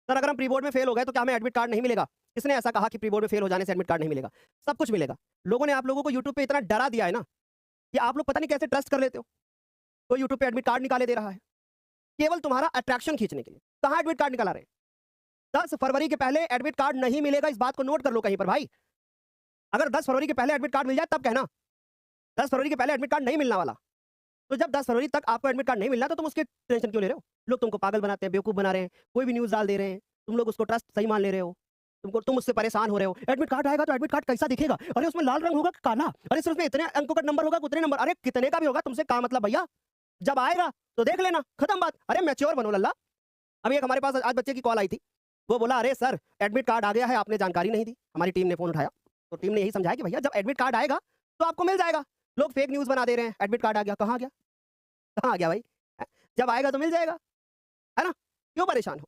Sir अगर हम pre board में फेल हो गए तो क्या हमें एडमिट कार्ड नहीं मिलेगा? किसने ऐसा कहा कि प्री बोर्ड में फेल हो जाने से एडमिट कार्ड नहीं मिलेगा? सब कुछ मिलेगा। लोगों ने आप लोगों को यूट्यूब पे इतना डरा दिया है ना, कि आप लोग पता नहीं कैसे ट्रस्ट कर लेते हो। कोई यूट्यूब पे एडमिट कार्ड निकाले दे रहा है, केवल तुम्हारा अट्रैक्शन खींचने के लिए। कहाँ एडमिट कार्ड निकाला रहे हैं? 10 फरवरी के पहले एडमिट कार्ड नहीं मिलेगा, इस बात को नोट कर लो कहीं पर भाई। अगर 10 फरवरी के पहले एडमिट कार्ड मिल जाए तब कहना। 10 फरवरी के पहले एडमिट कार्ड नहीं मिलने वाला। तो जब 10 फरवरी तक आपको एडमिट कार्ड नहीं मिल रहा तो तुम उसकी टेंशन क्यों ले रहे हो? लोग तुमको पागल बनाते हैं, बेवकूफ बना रहे हैं, कोई भी न्यूज़ डाल दे रहे हैं, तुम लोग उसको ट्रस्ट सही मान ले रहे हो। तुम उससे परेशान हो रहे हो। एडमिट कार्ड आएगा तो एडमिट कार्ड कैसा दिखेगा? अरे उसमें लाल रंग होगा कि काला? अरे सिर्फ उसमें इतने अंकों का नंबर होगा, उतने नंबर। अरे कितने का भी होगा, तुमसे क्या मतलब भैया? जब आएगा तो देख लेना, खत्म बात। अरे मैच्योर बनो लल्ला। अभी एक हमारे पास आज बच्चे की कॉल आई थी। वो बोला, अरे सर एडमिट कार्ड आ गया है, आपने जानकारी नहीं दी। हमारी टीम ने फ़ोन उठाया, तो टीम ने यही समझाया कि भैया जब एडमिट कार्ड आएगा तो आपको मिल जाएगा। लोग फेक न्यूज़ बना दे रहे हैं, एडमिट कार्ड आ गया, कहाँ आ गया? कहाँ आ गया भाई? जब आएगा तो मिल जाएगा, है ना? क्यों परेशान हो?